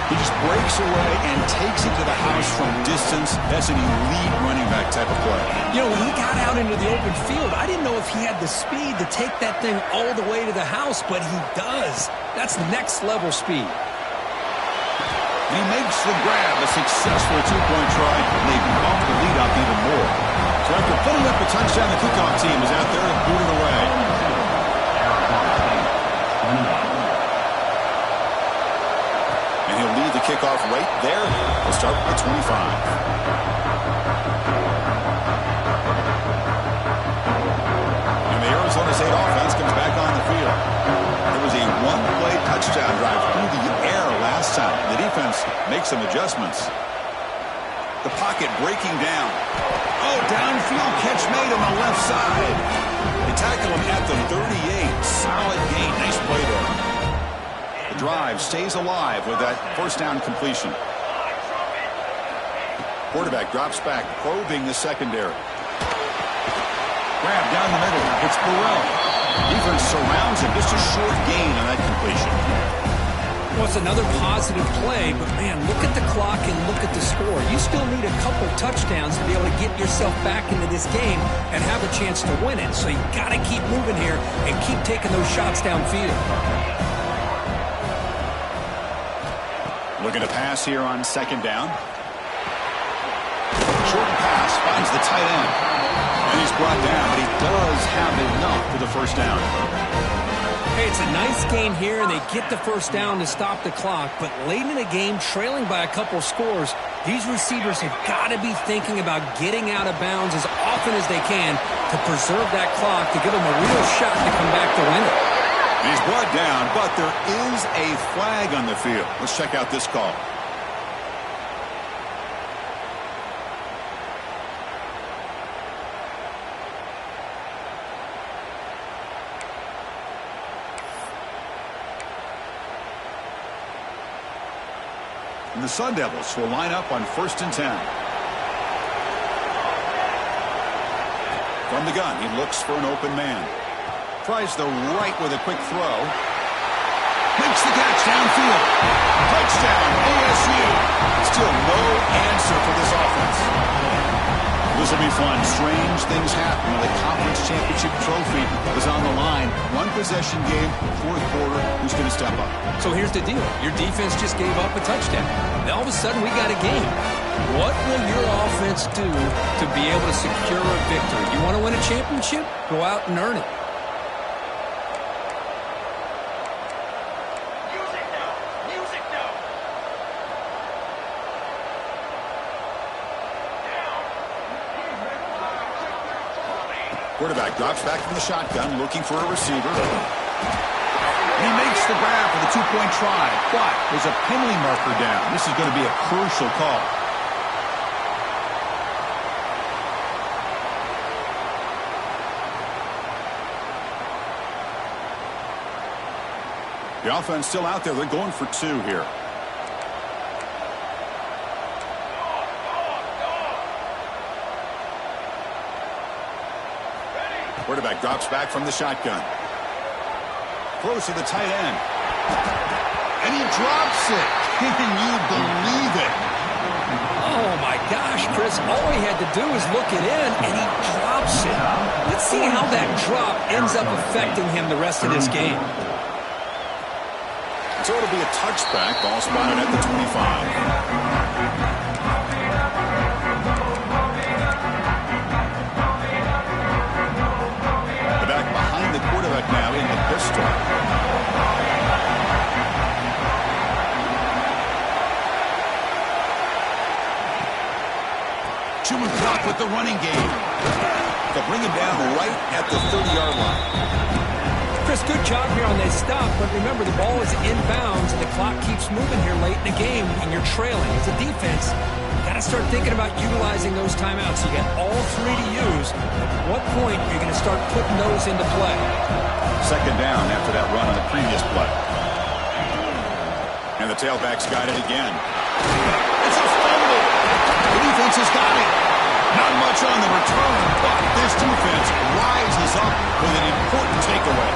He just breaks away and takes it to the house from distance. That's an elite running back type of play. You know, when he got out into the open field, I didn't know if he had the speed to take that thing all the way to the house, but he does. That's next level speed. He makes the grab, a successful two-point try, and they bump the lead up even more. So after putting up a touchdown, the kickoff team is out there to boot it away. And he'll lead the kickoff right there. We'll start at 25. And the Arizona State offense comes back on the field. It was a one-play touchdown drive through the air last time. The defense makes some adjustments. The pocket breaking down. Oh, downfield catch made on the left side. They tackle him at the 38. Solid gain. Nice play there. The drive stays alive with that first down completion. Quarterback drops back, probing the secondary. Grab down the middle. It's Burrell. Defense surrounds him. Just a short gain on that completion. Well, it's another positive play, but, man, look at the clock and look at the score. You still need a couple touchdowns to be able to get yourself back into this game and have a chance to win it. So you got to keep moving here and keep taking those shots downfield. Looking to pass here on second down. Short pass finds the tight end. And he's brought down, but he does have enough for the first down. Hey, it's a nice gain here, and they get the first down to stop the clock. But late in the game, trailing by a couple scores, these receivers have got to be thinking about getting out of bounds as often as they can to preserve that clock, to give them a real shot to come back to win it. He's brought down, but there is a flag on the field. Let's check out this call. And the Sun Devils will line up on 1st and 10. From the gun, he looks for an open man. Tries the right with a quick throw. Makes the catch downfield. Touchdown, ASU. Still no answer for this offense. This will be fun. Strange things happen when the conference championship trophy is on the line. One possession game, fourth quarter. Who's going to step up? So here's the deal. Your defense just gave up a touchdown. Now all of a sudden we got a game. What will your offense do to be able to secure a victory? You want to win a championship? Go out and earn it. Quarterback drops back from the shotgun, looking for a receiver. He makes the grab for the two-point try, but there's a penalty marker down. This is going to be a crucial call. The offense still out there. They're going for two here. Quarterback drops back from the shotgun. Throws to the tight end. And he drops it. Can you believe it? Oh, my gosh, Chris. All he had to do is look it in, and he drops it. Let's see how that drop ends up affecting him the rest of this game. So it'll be a touchback. Ball spotted at the 25. The quarterback now in the pistol. Chewing clock with the running game. They'll bring him down right at the 30-yard line. Chris, good job here on this stop, but remember the ball is inbounds and the clock keeps moving here late in the game and you're trailing. As a defense, you got to start thinking about utilizing those timeouts. You got all three to use. At what point are you going to start putting those into play? Second down after that run on the previous play. And the tailback's got it again. It's a fumble. The defense has got it. Not much on the return, but this defense rises up with an important takeaway.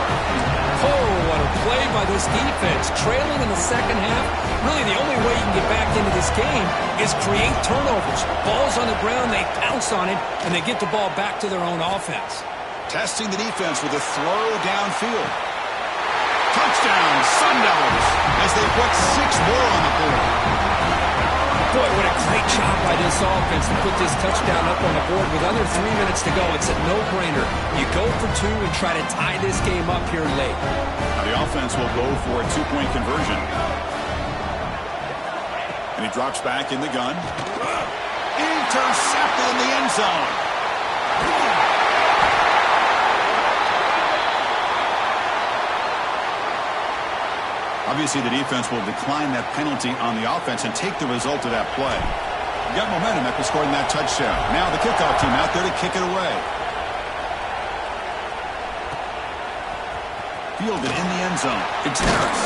Oh, what a play by this defense. Trailing in the second half, really the only way you can get back into this game is create turnovers. Ball's on the ground, they pounce on it, and they get the ball back to their own offense. Testing the defense with a throw downfield. Touchdown, Sun Devils, as they put 6 more on the board. Boy, what a great job by this offense to put this touchdown up on the board. With under 3 minutes to go, it's a no-brainer. You go for two and try to tie this game up here late. Now the offense will go for a two-point conversion. And he drops back in the gun. Intercepted in the end zone. Obviously, the defense will decline that penalty on the offense and take the result of that play. You got momentum after scoring that touchdown. Now the kickoff team out there to kick it away. Fielded in the end zone. It's Harris.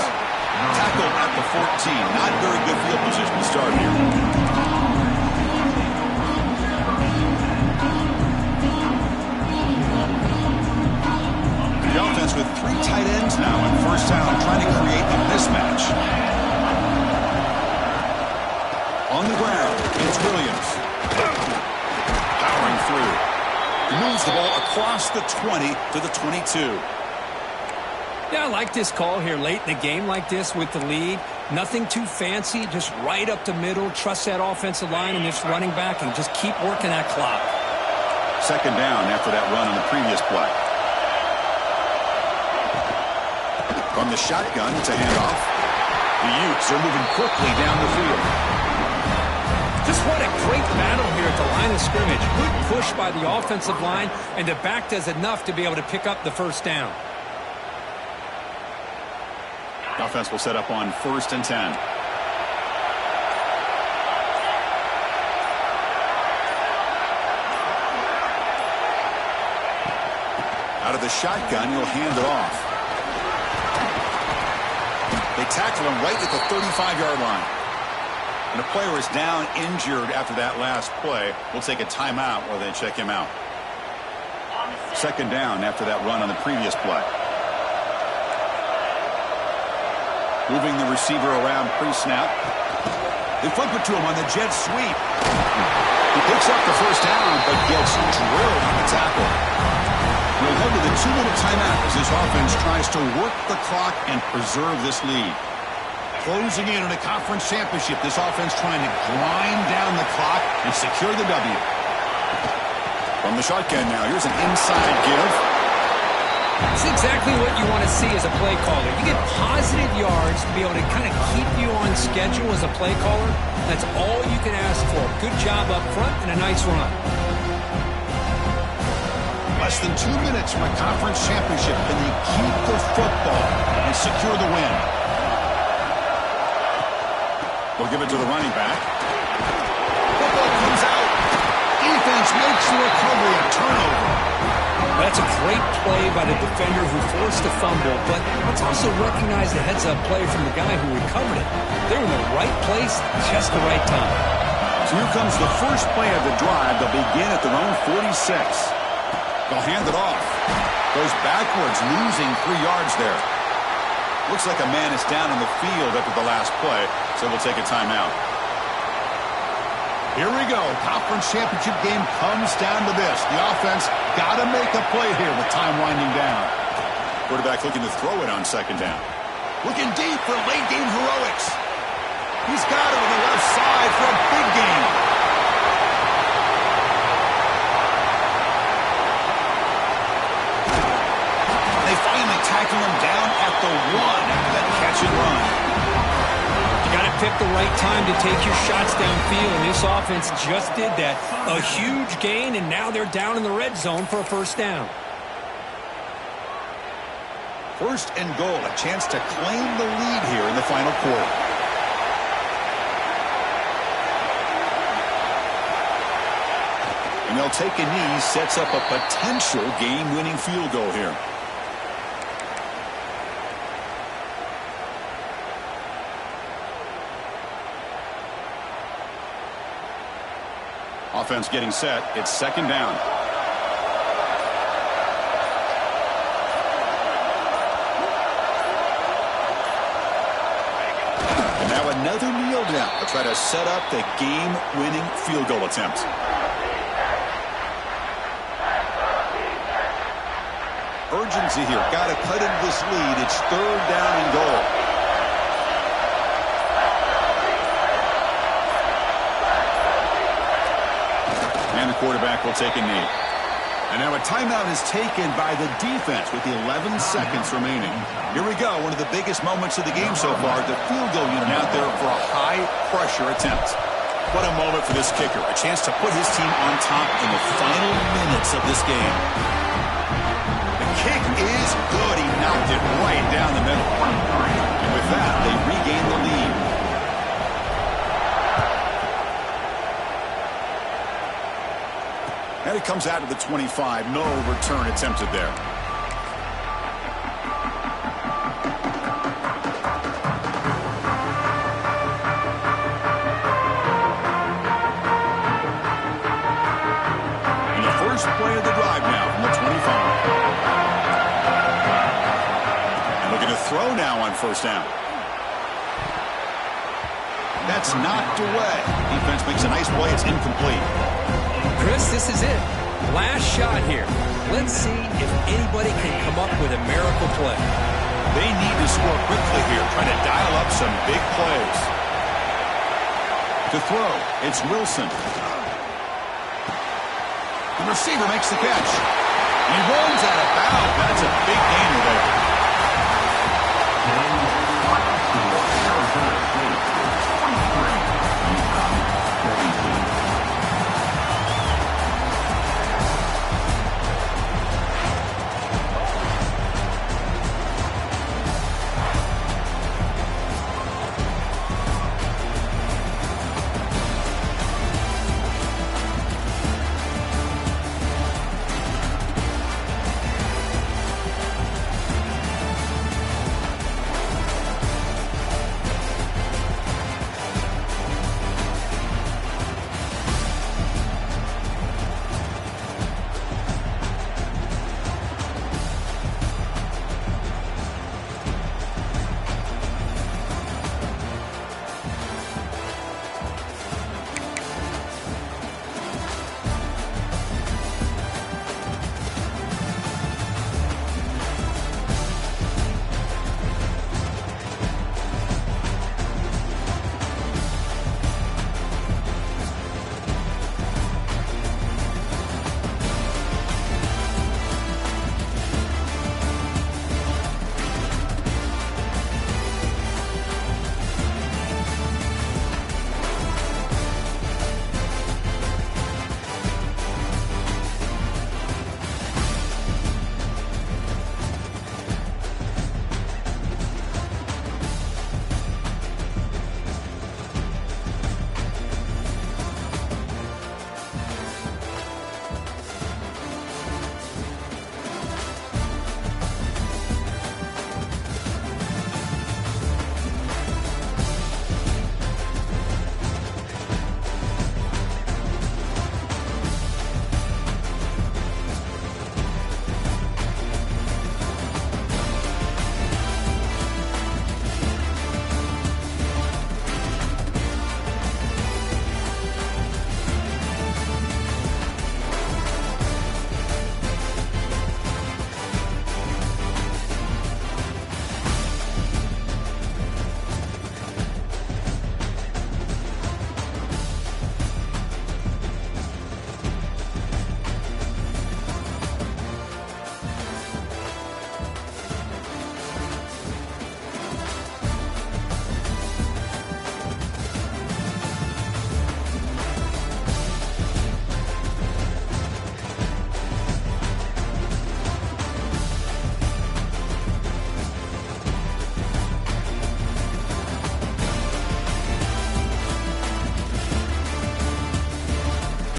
Tackled at the 14. Not very good field position to start here. The offense with 3 tight ends now in first down, trying to create a mismatch. On the ground, it's Williams. Powering through. He moves the ball across the 20 to the 22. Yeah, I like this call here late in the game like this with the lead. Nothing too fancy, just right up the middle. Trust that offensive line and this running back and just keep working that clock. Second down after that run on the previous play. From the shotgun, it's a handoff. The Utes are moving quickly down the field. Just what a great battle here at the line of scrimmage. Good push by the offensive line, and the back does enough to be able to pick up the first down. The offense will set up on 1st and 10. Out of the shotgun, he'll hand it off. They tackle him right at the 35-yard line. And a player is down injured after that last play. We'll take a timeout while they check him out. Second down after that run on the previous play. Moving the receiver around pre-snap. They flip it to him on the jet sweep. He picks up the first down, but gets drilled on the tackle. We'll head to the 2-minute timeout as this offense tries to work the clock and preserve this lead. Closing in on a conference championship, this offense trying to grind down the clock and secure the W. From the shotgun now, here's an inside give. It's exactly what you want to see as a play caller. You get positive yards to be able to kind of keep you on schedule as a play caller. That's all you can ask for. Good job up front and a nice run. Less than 2 minutes from a conference championship. Can they keep the football and secure the win? We'll give it to the running back. Football comes out. Defense makes the recovery, a turnover. That's a great play by the defender who forced the fumble, but let's also recognize the heads-up play from the guy who recovered it. They're in the right place, just the right time. So here comes the first play of the drive. They'll begin at their own 46. They'll hand it off. Goes backwards, losing 3 yards there. Looks like a man is down on the field after the last play, so we'll take a timeout. Here we go. Conference championship game comes down to this. The offense got to make a play here with time winding down. Quarterback looking to throw it on second down. Looking deep for late game heroics. He's got it on the left side for a big game. They finally tackle him down at the 1 after that catch and run. You got to pick the right time to take your shots downfield, and this offense just did that. A huge gain, and now they're down in the red zone for a first down. First and goal, a chance to claim the lead here in the final quarter. And they'll take a knee, sets up a potential game-winning field goal here. Offense getting set. It's second down. And now another kneel down to try to set up the game-winning field goal attempt. Urgency here. Got to cut into this lead. It's third down and goal. And the quarterback will take a knee. And now a timeout is taken by the defense with the 11 seconds remaining. Here we go. One of the biggest moments of the game so far. The field goal unit out there for a high-pressure attempt. What a moment for this kicker. A chance to put his team on top in the final minutes of this game. The kick is good. He knocked it right down the middle. And with that, they regain the lead. And it comes out to the 25. No return attempted there. And the first play of the drive now from the 25. And looking to throw now on first down. That's knocked away. Defense makes a nice play. It's incomplete. Chris, this is it. Last shot here. Let's see if anybody can come up with a miracle play. They need to score quickly here, trying to dial up some big plays. To throw, it's Wilson. The receiver makes the catch. He rolls out of bounds. That's a big gainer there.